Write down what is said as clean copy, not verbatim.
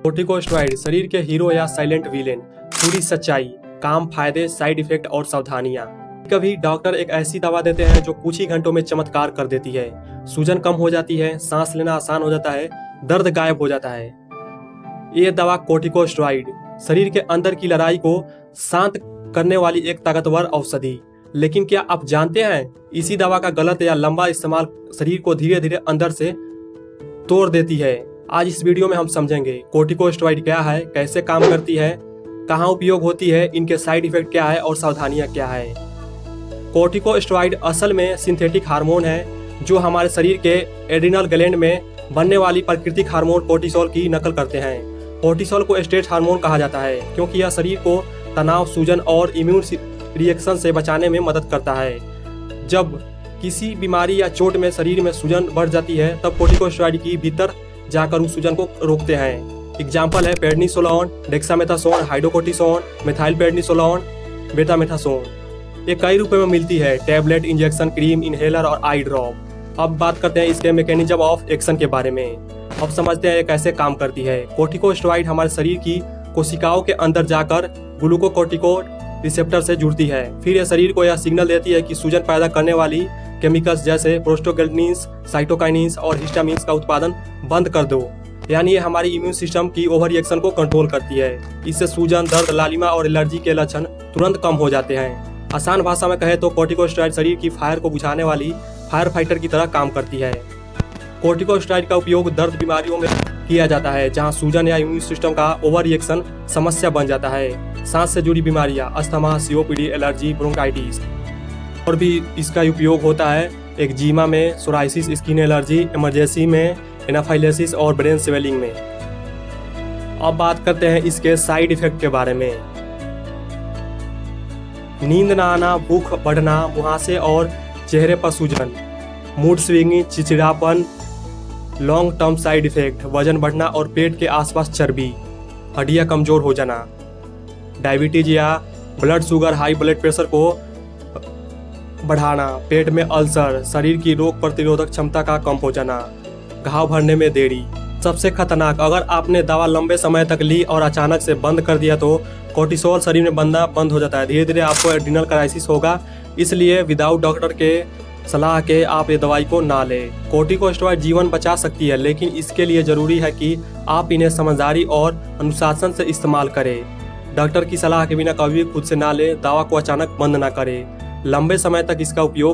Corticosteroid शरीर के hero या साइलेंट विलेन। पूरी सच्चाई, काम, फायदे, साइड इफेक्ट और सावधानियां। कभी डॉक्टर एक ऐसी दवा देते हैं जो कुछ ही घंटों में चमत्कार कर देती है। सूजन कम हो जाती है, सांस लेना आसान हो जाता है, दर्द गायब हो जाता है। ये दवा कोर्टिकोस्टेरॉइड शरीर के अंदर की लड़ाई को शांत करने वाली एक ताकतवर औषधि। लेकिन क्या आप जानते हैं इसी दवा का गलत या लंबा इस्तेमाल शरीर को धीरे धीरे अंदर से तोड़ देती है। आज इस वीडियो में हम समझेंगे कोर्टिकोस्टेरॉइड क्या है, कैसे काम करती है, कहाँ उपयोग होती है, इनके साइड इफेक्ट क्या है और सावधानियां क्या है। कोर्टिकोस्टेरॉइड असल में सिंथेटिक हार्मोन है जो हमारे शरीर के एड्रिनल ग्लैंड में बनने वाली प्राकृतिक हार्मोन कोर्टिसोल की नकल करते हैं। कोर्टिसोल को स्ट्रेस हार्मोन कहा जाता है क्योंकि यह शरीर को तनाव, सूजन और इम्यून रिएक्शन से बचाने में मदद करता है। जब किसी बीमारी या चोट में शरीर में सूजन बढ़ जाती है तब कोर्टिकोस्टेरॉइड की भीतर जाकर उस सूजन को रोकते हैं। एग्जाम्पल है प्रेडनिसोलोन, डेक्सामेथासोन, हाइड्रोकोर्टिसोन, मेथाइलप्रेडनिसोलोन, बेटामेथासोन। ये कई रूपों में मिलती है, टैबलेट, इंजेक्शन, क्रीम, इनहेलर और आई ड्रॉप। अब बात करते हैं इसके मैकेनिज्म ऑफ एक्शन के बारे में। अब समझते हैं ये कैसे काम करती है। कोर्टिकोस्टेरॉइड हमारे शरीर की कोशिकाओं के अंदर जाकर ग्लूकोकोर्टिकोड रिसेप्टर से जुड़ती है। फिर यह शरीर को यह सिग्नल देती है कि सूजन पैदा करने वाली केमिकल्स जैसे प्रोस्टाग्लैंडिन्स, साइटोकाइनिन्स और हिस्टामिन्स का उत्पादन बंद कर दो। यानी ये हमारी इम्यून सिस्टम की ओवर रिएक्शन को कंट्रोल करती है। इससे सूजन, दर्द, लालिमा और एलर्जी के लक्षण तुरंत कम हो जाते हैं। आसान भाषा में कहे तो कोर्टिकोस्टेरॉइड शरीर की फायर को बुझाने वाली फायर फाइटर की तरह काम करती है। कोर्टिकोस्टेरॉइड का उपयोग दर्द बीमारियों में किया जाता है जहां सूजन या इम्यून सिस्टम का ओवर रिएक्शन समस्या बन जाता है। सांस से जुड़ी बीमारियां, अस्थमा, सीओपीडी, एलर्जी, ब्रोंकाइटिस और भी इसका उपयोग होता है। एक्जिमा में, सोराइसिस, स्किन एलर्जी, इमरजेंसी में, एनाफाइलेसिस और ब्रेन स्वेलिंग में। अब बात करते हैं इसके साइड इफेक्ट के बारे में। नींद न आना, भूख बढ़ना, मुहासे और चेहरे पर सूजन, मूड स्विंगिंग, चिड़चिड़ापन। लॉन्ग टर्म साइड इफेक्ट, वजन बढ़ना और पेट के आसपास चर्बी, हड्डियां कमजोर हो जाना, डायबिटीज या blood sugar, high blood pressure को बढ़ाना, पेट में अल्सर, शरीर की रोग प्रतिरोधक क्षमता का कम हो जाना, घाव भरने में देरी। सबसे खतरनाक, अगर आपने दवा लंबे समय तक ली और अचानक से बंद कर दिया तो कोर्टिसोल शरीर में बनना बंद हो जाता है। धीरे धीरे आपको एड्रिनल क्राइसिस होगा। इसलिए विदाउट डॉक्टर के सलाह के आप ये दवाई को ना लें। कोर्टिकोस्टेरॉइड जीवन बचा सकती है लेकिन इसके लिए जरूरी है कि आप इन्हें समझदारी और अनुशासन से इस्तेमाल करें। डॉक्टर की सलाह के बिना कभी भी खुद से ना लें। दवा को अचानक बंद ना करें। लंबे समय तक इसका उपयोग